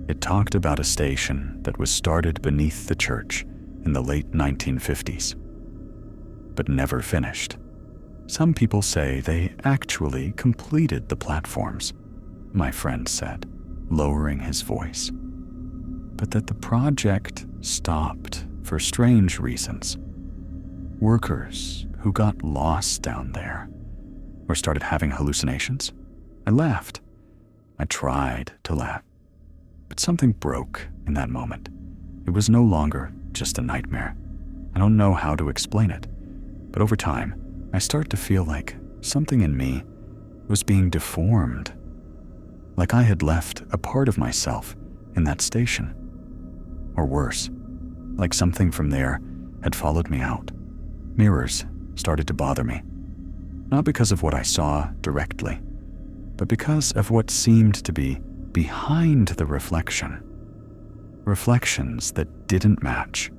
[SPEAKER 1] It talked about a station that was started beneath the church in the late 1950s, but never finished. Some people say they actually completed the platforms, my friend said, lowering his voice, but that the project stopped for strange reasons. Workers who got lost down there or started having hallucinations. I laughed. I tried to laugh, but something broke in that moment. It was no longer just a nightmare. I don't know how to explain it. But over time, I start to feel like something in me was being deformed, like I had left a part of myself in that station. Or worse, like something from there had followed me out. Mirrors started to bother me, not because of what I saw directly, but because of what seemed to be behind the reflection. Reflections that didn't match.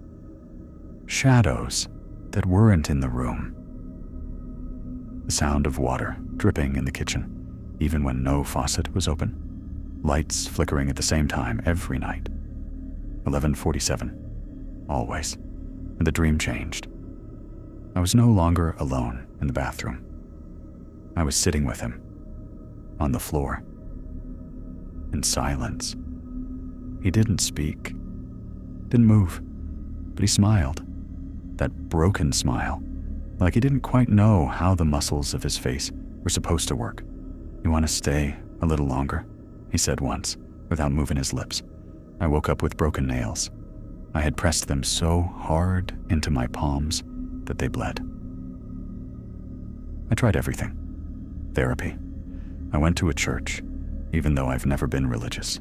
[SPEAKER 1] Shadows that weren't in the room. The sound of water dripping in the kitchen, even when no faucet was open. Lights flickering at the same time every night. 11:47, always. And the dream changed. I was no longer alone in the bathroom. I was sitting with him, on the floor, in silence. He didn't speak, didn't move, but he smiled. That broken smile, like he didn't quite know how the muscles of his face were supposed to work. "You want to stay a little longer?" he said once, without moving his lips. I woke up with broken nails. I had pressed them so hard into my palms that they bled. I tried everything. Therapy. I went to a church, even though I've never been religious.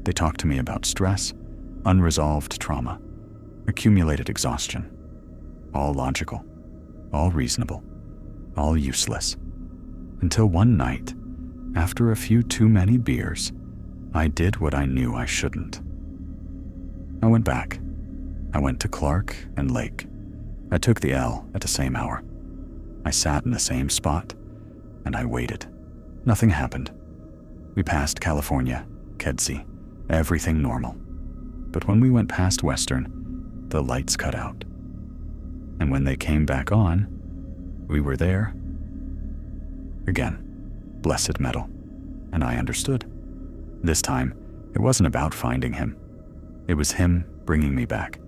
[SPEAKER 1] They talked to me about stress, unresolved trauma, accumulated exhaustion. All logical, all reasonable, all useless. Until one night, after a few too many beers, I did what I knew I shouldn't. I went back. I went to Clark and Lake. I took the L at the same hour. I sat in the same spot, and I waited. Nothing happened. We passed California, Kedzie, everything normal. But when we went past Western, the lights cut out. And when they came back on, we were there. Again, blessed metal. And I understood. This time, it wasn't about finding him. It was him bringing me back.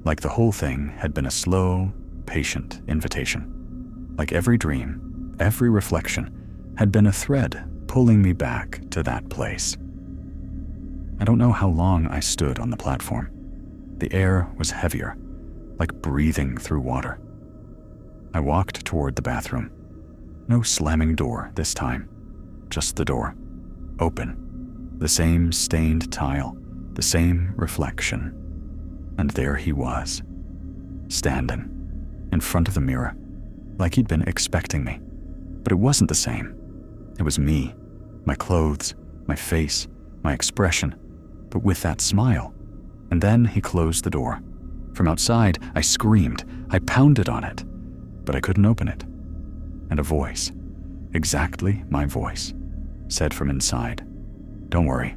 [SPEAKER 1] Like the whole thing had been a slow, patient invitation. Like every dream, every reflection, had been a thread pulling me back to that place. I don't know how long I stood on the platform. The air was heavier, like breathing through water. I walked toward the bathroom. No slamming door this time, just the door, open. The same stained tile, the same reflection. And there he was, standing in front of the mirror, like he'd been expecting me. But it wasn't the same. It was me, my clothes, my face, my expression, but with that smile. And then he closed the door. From outside, I screamed. I pounded on it, but I couldn't open it. And a voice, exactly my voice, said from inside, "Don't worry,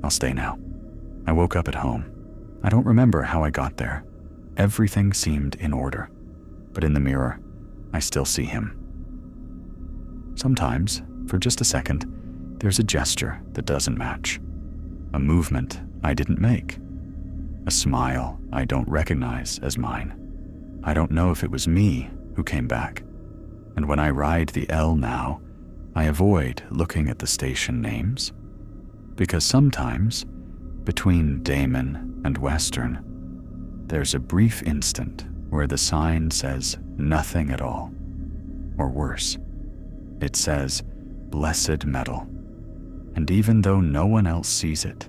[SPEAKER 1] I'll stay now." I woke up at home. I don't remember how I got there. Everything seemed in order, but in the mirror, I still see him. Sometimes, for just a second, there's a gesture that doesn't match. A movement I didn't make. A smile I don't recognize as mine. I don't know if it was me who came back. And when I ride the L now, I avoid looking at the station names. Because sometimes, between Damon and Western, there's a brief instant where the sign says nothing at all. Or worse, it says blessed metal. And even though no one else sees it,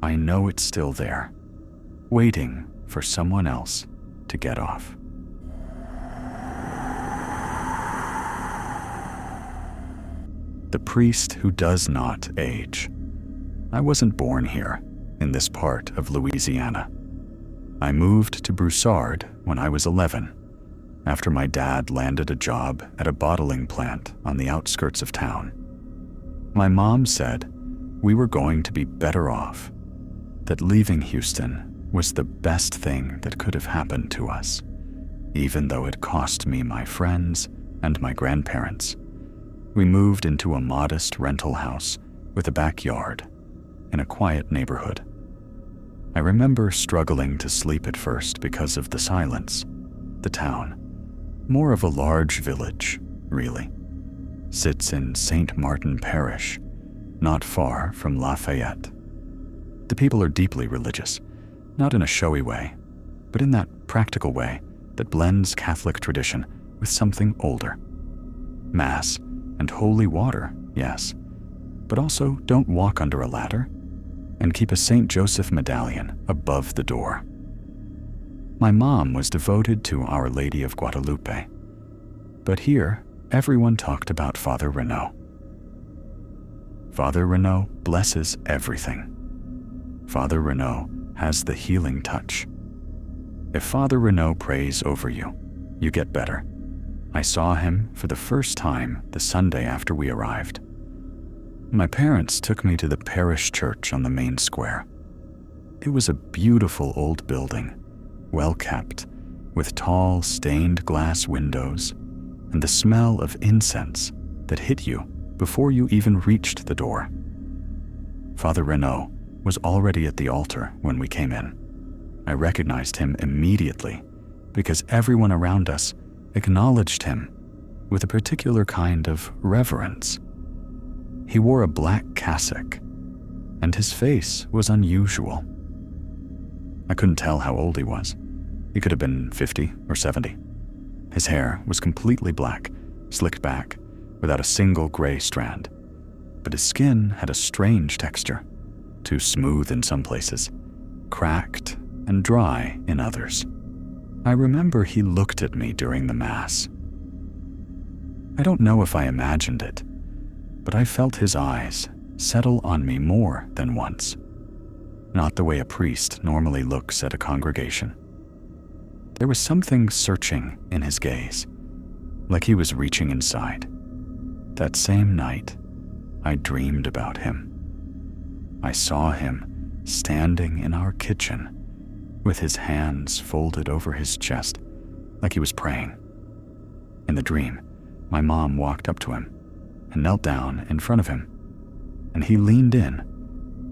[SPEAKER 1] I know it's still there, waiting for someone else to get off. The priest who does not age. I wasn't born here, in this part of Louisiana. I moved to Broussard when I was 11, after my dad landed a job at a bottling plant on the outskirts of town. My mom said we were going to be better off, that leaving Houston was the best thing that could have happened to us, even though it cost me my friends and my grandparents. We moved into a modest rental house with a backyard in a quiet neighborhood. I remember struggling to sleep at first because of the silence. The town, more of a large village, really, sits in St. Martin Parish, not far from Lafayette. The people are deeply religious, not in a showy way, but in that practical way that blends Catholic tradition with something older. Mass and holy water, yes, but also don't walk under a ladder and keep a St. Joseph medallion above the door. My mom was devoted to Our Lady of Guadalupe, but here everyone talked about Father Renaud. Father Renaud blesses everything. Father Renaud has the healing touch. If Father Renaud prays over you, you get better. I saw him for the first time the Sunday after we arrived. My parents took me to the parish church on the main square. It was a beautiful old building, well kept, with tall stained glass windows and the smell of incense that hit you before you even reached the door. Father Renaud was already at the altar when we came in. I recognized him immediately because everyone around us acknowledged him with a particular kind of reverence. He wore a black cassock, and his face was unusual. I couldn't tell how old he was. He could have been 50 or 70. His hair was completely black, slicked back, without a single gray strand. But his skin had a strange texture, too smooth in some places, cracked and dry in others. I remember he looked at me during the Mass. I don't know if I imagined it, but I felt his eyes settle on me more than once. Not the way a priest normally looks at a congregation. There was something searching in his gaze, like he was reaching inside. That same night, I dreamed about him. I saw him standing in our kitchen with his hands folded over his chest, like he was praying. In the dream, my mom walked up to him and knelt down in front of him, and he leaned in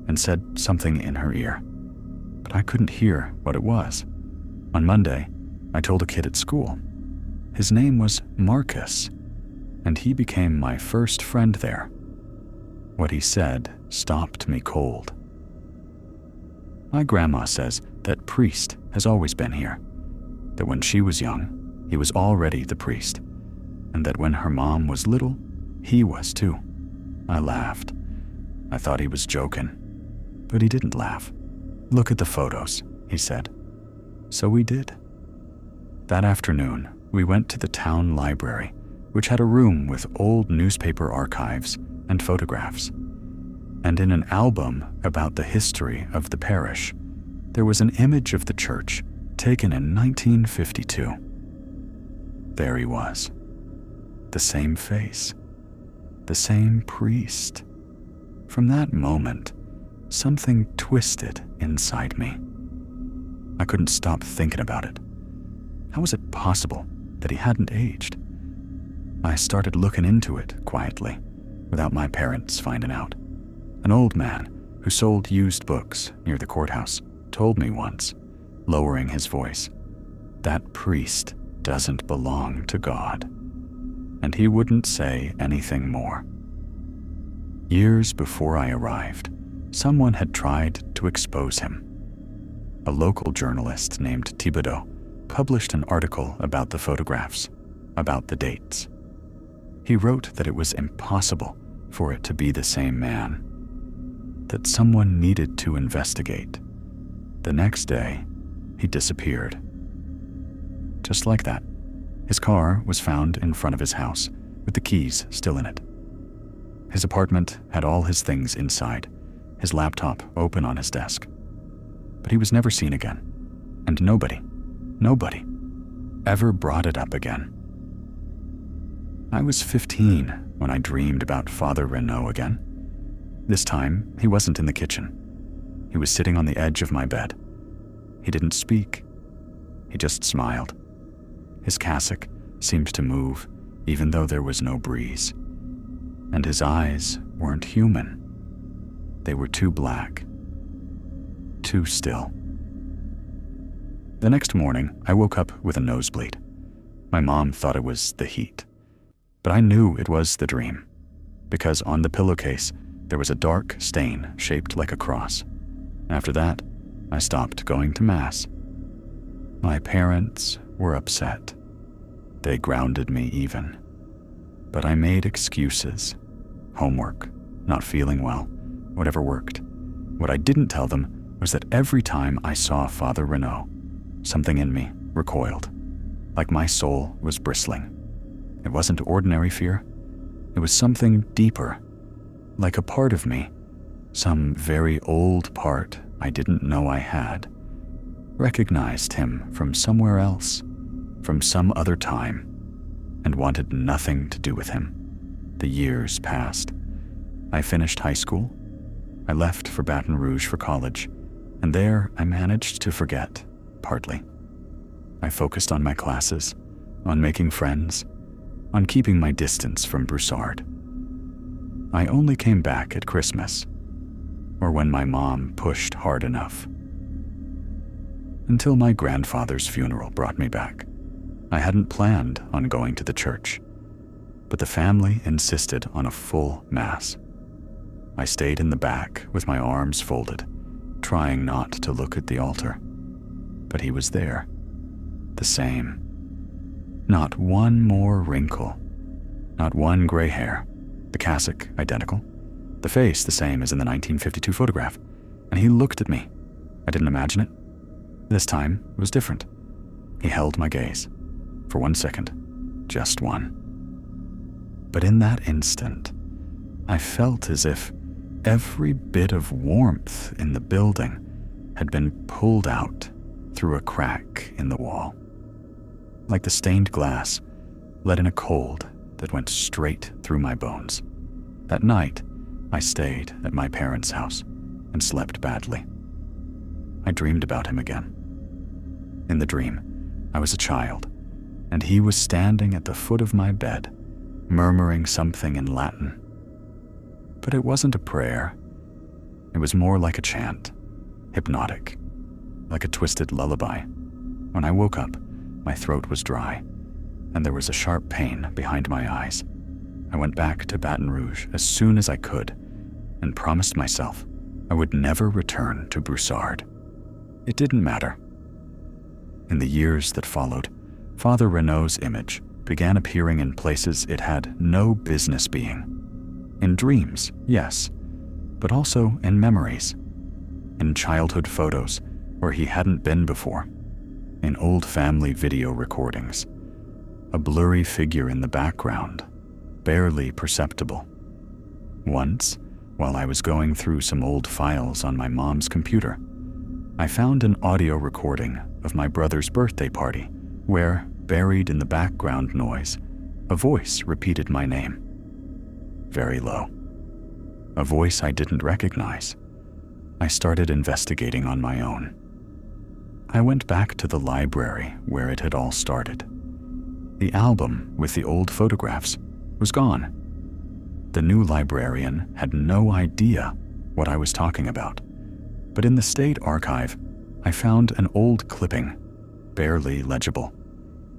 [SPEAKER 1] and said something in her ear, but I couldn't hear what it was. On Monday, I told a kid at school. His name was Marcus, and he became my first friend there. What he said stopped me cold. My grandma says that priest has always been here, that when she was young, he was already the priest, and that when her mom was little, he was too. I laughed. I thought he was joking, but he didn't laugh. "Look at the photos," he said. So we did. That afternoon, we went to the town library, which had a room with old newspaper archives and photographs. And in an album about the history of the parish, there was an image of the church taken in 1952. There he was. The same face. The same priest. From that moment, something twisted inside me. I couldn't stop thinking about it. How was it possible that he hadn't aged? I started looking into it quietly, without my parents finding out. An old man who sold used books near the courthouse told me once, lowering his voice, that priest doesn't belong to God. And he wouldn't say anything more. Years before I arrived, someone had tried to expose him. A local journalist named Thibodeau published an article about the photographs, about the dates. He wrote that it was impossible for it to be the same man, that someone needed to investigate. The next day, he disappeared. Just like that, his car was found in front of his house with the keys still in it. His apartment had all his things inside, his laptop open on his desk. But he was never seen again, and nobody ever brought it up again. I was 15 when I dreamed about Father Renaud again. This time, he wasn't in the kitchen. He was sitting on the edge of my bed. He didn't speak. He just smiled. His cassock seemed to move, even though there was no breeze. And his eyes weren't human. They were too black, too still. The next morning, I woke up with a nosebleed. My mom thought it was the heat, but I knew it was the dream, because on the pillowcase, there was a dark stain shaped like a cross. After that, I stopped going to Mass. My parents were upset. They grounded me even. But I made excuses. Homework, not feeling well, whatever worked. What I didn't tell them was that every time I saw Father Renaud, something in me recoiled, like my soul was bristling. It wasn't ordinary fear. It was something deeper, like a part of me, some very old part I didn't know I had, recognized him from somewhere else, from some other time, and wanted nothing to do with him. The years passed. I finished high school. I left for Baton Rouge for college, and there I managed to forget, partly. I focused on my classes, on making friends, on keeping my distance from Broussard. I only came back at Christmas, or when my mom pushed hard enough. Until my grandfather's funeral brought me back. I hadn't planned on going to the church, but the family insisted on a full mass. I stayed in the back with my arms folded, trying not to look at the altar. But he was there, the same. Not one more wrinkle, not one gray hair, the cassock identical, the face the same as in the 1952 photograph, and he looked at me. I didn't imagine it. This time it was different. He held my gaze. For 1 second, just one. But in that instant, I felt as if every bit of warmth in the building had been pulled out through a crack in the wall. Like the stained glass let in a cold that went straight through my bones. That night, I stayed at my parents' house and slept badly. I dreamed about him again. In the dream, I was a child, and he was standing at the foot of my bed, murmuring something in Latin. But it wasn't a prayer. It was more like a chant, hypnotic, like a twisted lullaby. When I woke up, my throat was dry, and there was a sharp pain behind my eyes. I went back to Baton Rouge as soon as I could, and promised myself I would never return to Broussard. It didn't matter. In the years that followed, Father Renaud's image began appearing in places it had no business being. In dreams, yes, but also in memories. In childhood photos where he hadn't been before. In old family video recordings. A blurry figure in the background, barely perceptible. Once, while I was going through some old files on my mom's computer, I found an audio recording of my brother's birthday party where, buried in the background noise, a voice repeated my name. Very low. A voice I didn't recognize. I started investigating on my own. I went back to the library where it had all started. The album with the old photographs was gone. The new librarian had no idea what I was talking about, but in the state archive, I found an old clipping, barely legible,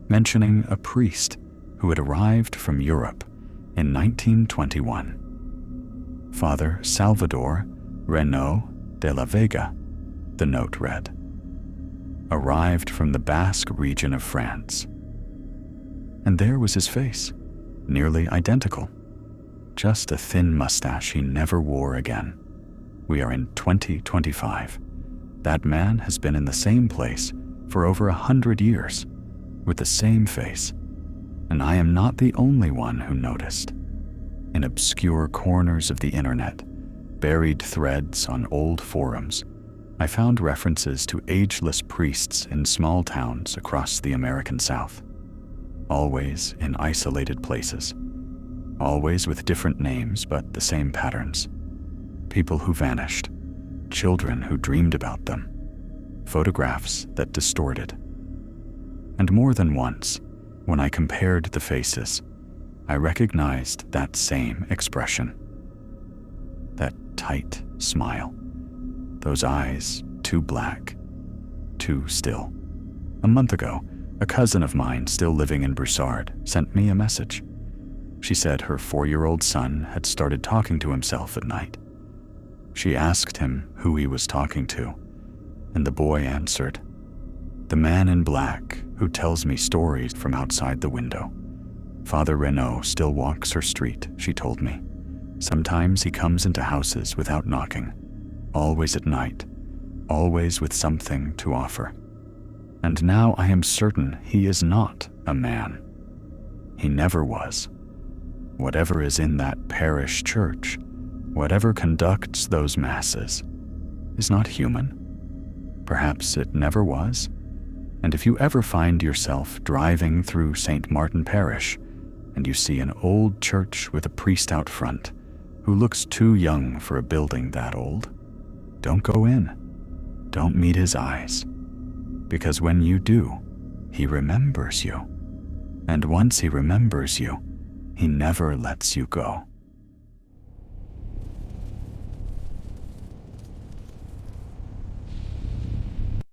[SPEAKER 1] mentioning a priest who had arrived from Europe in 1921. Father Salvador Renaud de la Vega, the note read. Arrived from the Basque region of France. And there was his face, nearly identical. Just a thin mustache he never wore again. We are in 2025. That man has been in the same place for over 100 years, with the same face, and I am not the only one who noticed. In obscure corners of the internet, buried threads on old forums, I found references to ageless priests in small towns across the American South, always in isolated places, always with different names but the same patterns. People who vanished, children who dreamed about them, photographs that distorted. And more than once, when I compared the faces, I recognized that same expression. That tight smile. Those eyes, too black, too still. A month ago, a cousin of mine still living in Broussard sent me a message. She said her 4-year-old son had started talking to himself at night. She asked him who he was talking to, and the boy answered, The man in black who tells me stories from outside the window. Father Renaud still walks her street, she told me. Sometimes he comes into houses without knocking, always at night, always with something to offer. And now I am certain he is not a man. He never was. Whatever is in that parish church, whatever conducts those masses, is not human. Perhaps it never was. And if you ever find yourself driving through St. Martin Parish, and you see an old church with a priest out front who looks too young for a building that old, don't go in. Don't meet his eyes. Because when you do, he remembers you. And once he remembers you, he never lets you go.